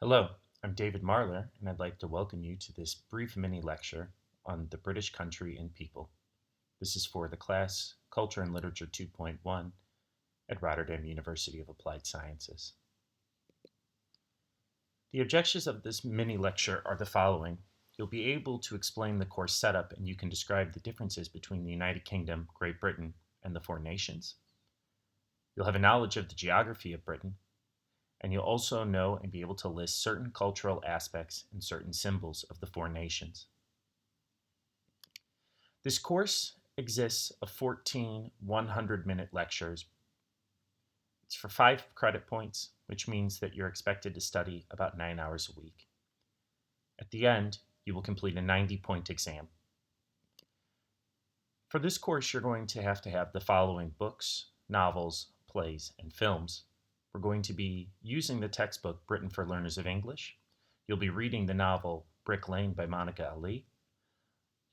Hello, I'm David Marler, and I'd like to welcome you to this brief mini lecture on the British country and people. This is for the class Culture and Literature 2.1 at Rotterdam University of Applied Sciences. The objectives of this mini lecture are the following. You'll be able to explain the course setup, and you can describe the differences between the United Kingdom, Great Britain, and the four nations. You'll have a knowledge of the geography of Britain, and you'll also know and be able to list certain cultural aspects and certain symbols of the four nations. This course exists of 14 100-minute lectures. It's for 5 credit points, which means that you're expected to study about 9 hours a week. At the end, you will complete a 90-point exam. For this course, you're going to have the following books, novels, plays, and films. We're going to be using the textbook Britain for Learners of English. You'll be reading the novel Brick Lane by Monica Ali.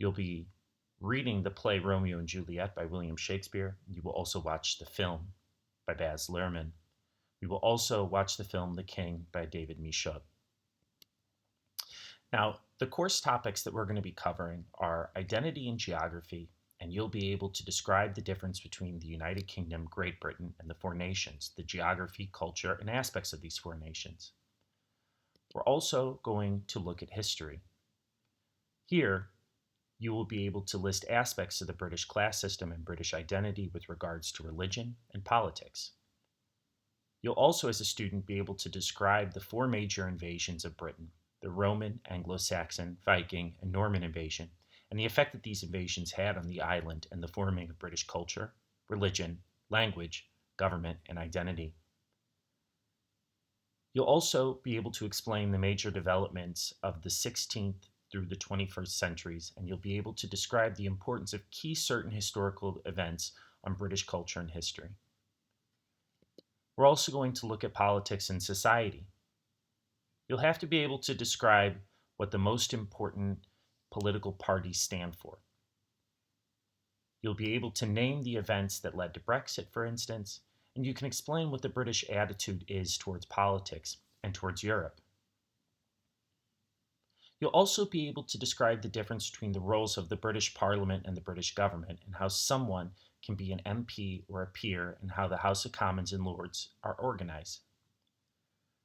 You'll be reading the play Romeo and Juliet by William Shakespeare. You will also watch the film by Baz Luhrmann. We will also watch the film The King by David Michaud. Now, the course topics that we're going to be covering are identity and geography, and you'll be able to describe the difference between the United Kingdom, Great Britain, and the four nations, the geography, culture, and aspects of these four nations. We're also going to look at history. Here, you will be able to list aspects of the British class system and British identity with regards to religion and politics. You'll also, as a student, be able to describe the four major invasions of Britain, the Roman, Anglo-Saxon, Viking, and Norman invasion, and the effect that these invasions had on the island and the forming of British culture, religion, language, government, and identity. You'll also be able to explain the major developments of the 16th through the 21st centuries, and you'll be able to describe the importance of key certain historical events on British culture and history. We're also going to look at politics and society. You'll have to be able to describe what the most important political parties stand for. You'll be able to name the events that led to Brexit, for instance, and you can explain what the British attitude is towards politics and towards Europe. You'll also be able to describe the difference between the roles of the British Parliament and the British government, and how someone can be an MP or a peer, and how the House of Commons and Lords are organized.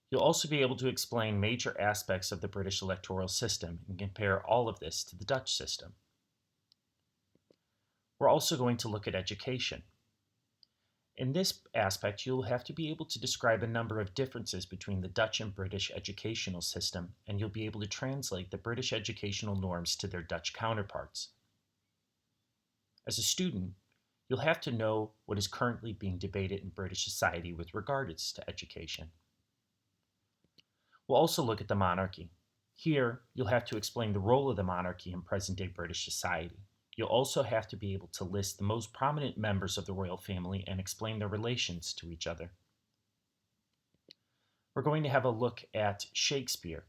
You'll also be able to explain major aspects of the British electoral system and compare all of this to the Dutch system. We're also going to look at education. In this aspect, you'll have to be able to describe a number of differences between the Dutch and British educational system, and you'll be able to translate the British educational norms to their Dutch counterparts. As a student, you'll have to know what is currently being debated in British society with regards to education. We'll also look at the monarchy. Here, you'll have to explain the role of the monarchy in present-day British society. You'll also have to be able to list the most prominent members of the royal family and explain their relations to each other. We're going to have a look at Shakespeare,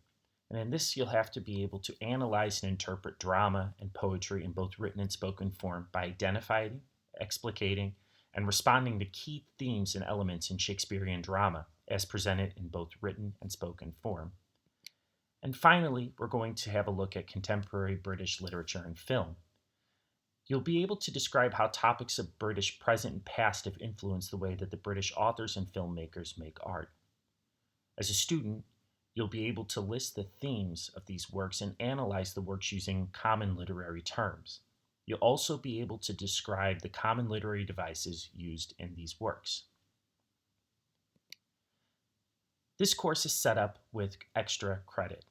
and in this you'll have to be able to analyze and interpret drama and poetry in both written and spoken form by identifying, explicating, and responding to key themes and elements in Shakespearean drama as presented in both written and spoken form. And finally, we're going to have a look at contemporary British literature and film. You'll be able to describe how topics of British present and past have influenced the way that the British authors and filmmakers make art. As a student, you'll be able to list the themes of these works and analyze the works using common literary terms. You'll also be able to describe the common literary devices used in these works. This course is set up with extra credit.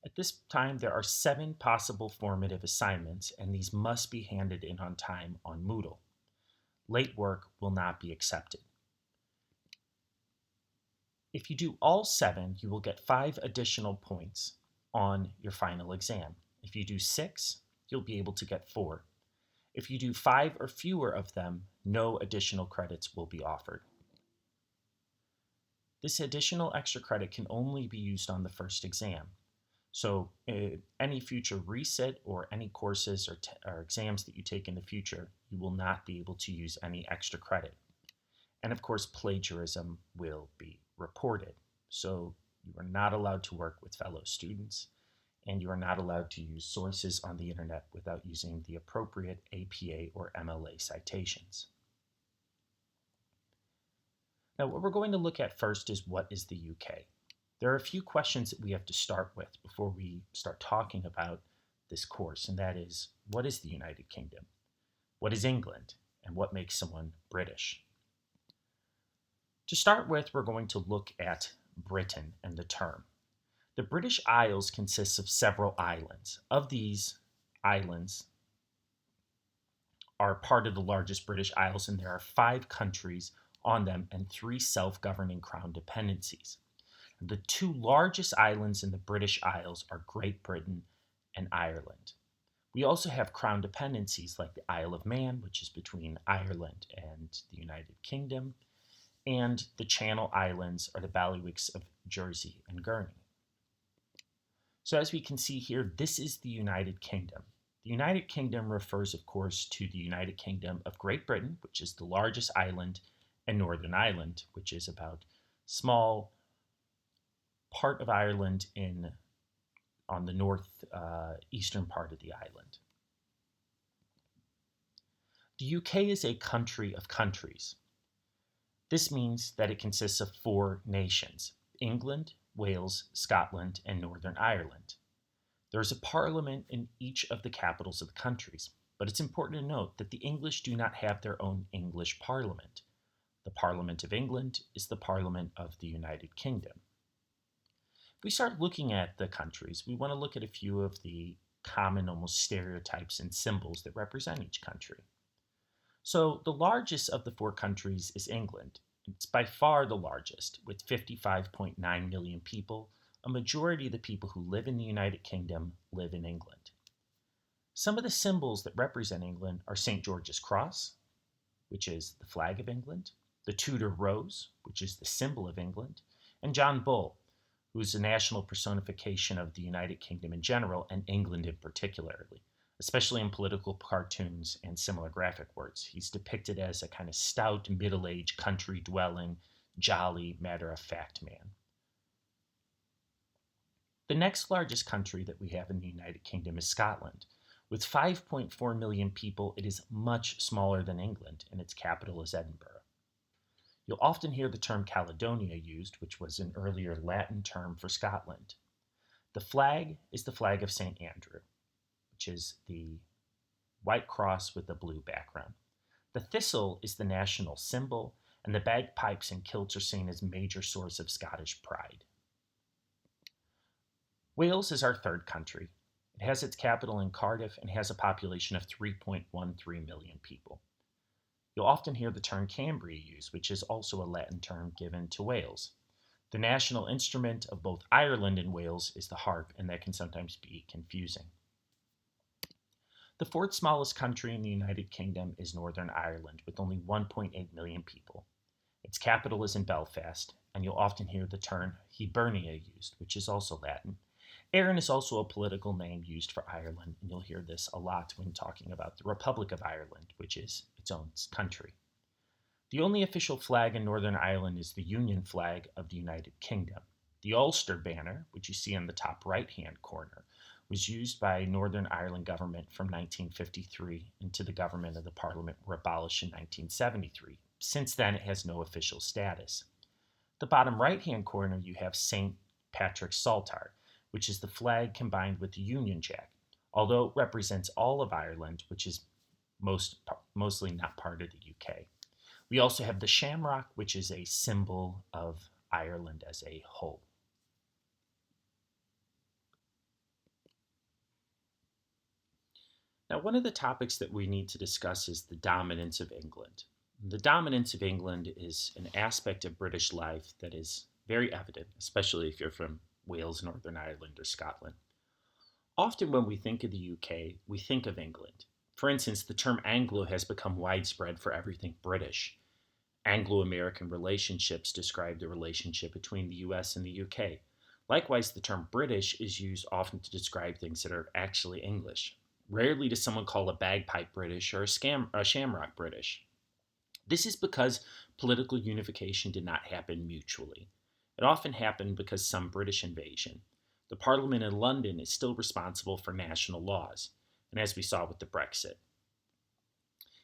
At this time, there are 7 possible formative assignments, and these must be handed in on time on Moodle. Late work will not be accepted. If you do all 7, you will get 5 additional points on your final exam. If you do 6, you'll be able to get 4. If you do 5 or fewer of them, no additional credits will be offered. This additional extra credit can only be used on the first exam. So any future resit or any courses or exams that you take in the future, you will not be able to use any extra credit. And of course, plagiarism will be reported. So You are not allowed to work with fellow students, and you are not allowed to use sources on the internet without using the appropriate APA or MLA citations. Now, what we're going to look at first is what is the UK? There are a few questions that we have to start with before we start talking about this course, and that is, what is the United Kingdom? What is England? And what makes someone British? To start with, we're going to look at Britain and the term. The British Isles consists of several islands. Of these islands are part of the largest British Isles, and there are 5 countries on them and 3 self-governing crown dependencies. The 2 largest islands in the British Isles are Great Britain and Ireland. We also have crown dependencies like the Isle of Man, which is between Ireland and the United Kingdom, and the Channel Islands are the bailiwicks of Jersey and Guernsey. So as we can see here, this is the United Kingdom. The United Kingdom refers, of course, to the United Kingdom of Great Britain, which is the largest island, and Northern Ireland, which is about small part of Ireland on the northeastern part of the island. The UK is a country of countries. This means that it consists of 4 nations: England, Wales, Scotland, and Northern Ireland. There is a parliament in each of the capitals of the countries, but it's important to note that the English do not have their own English parliament. The Parliament of England is the Parliament of the United Kingdom. If we start looking at the countries, we want to look at a few of the common, almost stereotypes and symbols that represent each country. So the largest of the 4 countries is England. It's by far the largest, with 55.9 million people. A majority of the people who live in the United Kingdom live in England. Some of the symbols that represent England are St. George's Cross, which is the flag of England, the Tudor Rose, which is the symbol of England, and John Bull, who is a national personification of the United Kingdom in general and England in particular, especially in political cartoons and similar graphic works. He's depicted as a kind of stout, middle-aged, country-dwelling, jolly, matter-of-fact man. The next largest country that we have in the United Kingdom is Scotland. With 5.4 million people, it is much smaller than England, and its capital is Edinburgh. You'll often hear the term Caledonia used, which was an earlier Latin term for Scotland. The flag is the flag of St. Andrew, which is the white cross with a blue background. The thistle is the national symbol, and the bagpipes and kilts are seen as a major source of Scottish pride. Wales is our 3rd country. It has its capital in Cardiff and has a population of 3.13 million people. You'll often hear the term Cambria used, which is also a Latin term given to Wales. The national instrument of both Ireland and Wales is the harp, and that can sometimes be confusing. The 4th smallest country in the United Kingdom is Northern Ireland, with only 1.8 million people. Its capital is in Belfast, and you'll often hear the term Hibernia used, which is also Latin. Erin is also a political name used for Ireland, and you'll hear this a lot when talking about the Republic of Ireland, which is its own country. The only official flag in Northern Ireland is the Union flag of the United Kingdom. The Ulster banner, which you see in the top right-hand corner, was used by Northern Ireland government from 1953 until the government of the Parliament were abolished in 1973. Since then, it has no official status. The bottom right-hand corner, you have St. Patrick's Saltire, which is the flag combined with the Union Jack, although it represents all of Ireland, which is mostly not part of the UK. We also have the shamrock, which is a symbol of Ireland as a whole. Now, one of the topics that we need to discuss is the dominance of England. The dominance of England is an aspect of British life that is very evident, especially if you're from Wales, Northern Ireland, or Scotland. Often when we think of the UK, we think of England. For instance, the term Anglo has become widespread for everything British. Anglo-American relationships describe the relationship between the US and the UK. Likewise, the term British is used often to describe things that are actually English. Rarely does someone call a bagpipe British or a shamrock British. This is because political unification did not happen mutually. It often happened because some British invasion. The Parliament in London is still responsible for national laws, and as we saw with the Brexit.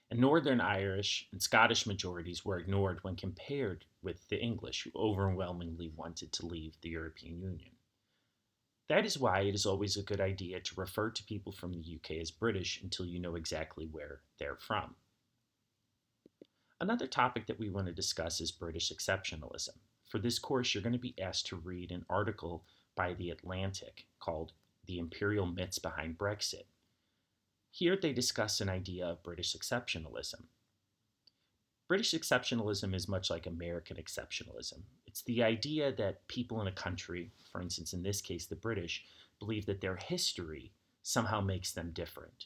And Northern Irish and Scottish majorities were ignored when compared with the English, who overwhelmingly wanted to leave the European Union. That is why it is always a good idea to refer to people from the UK as British until you know exactly where they're from. Another topic that we want to discuss is British exceptionalism. For this course, you're going to be asked to read an article by The Atlantic called The Imperial Myths Behind Brexit. Here they discuss an idea of British exceptionalism. British exceptionalism is much like American exceptionalism. It's the idea that people in a country, for instance in this case the British, believe that their history somehow makes them different.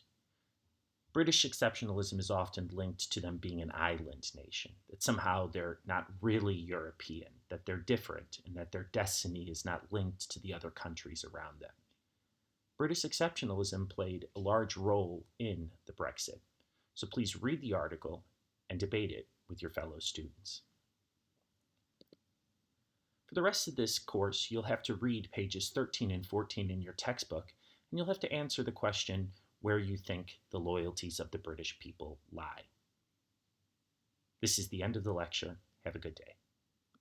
British exceptionalism is often linked to them being an island nation, that somehow they're not really European, that they're different, and that their destiny is not linked to the other countries around them. British exceptionalism played a large role in the Brexit, so please read the article and debate it with your fellow students. For the rest of this course, you'll have to read pages 13 and 14 in your textbook, and you'll have to answer the question where you think the loyalties of the British people lie. This is the end of the lecture. Have a good day.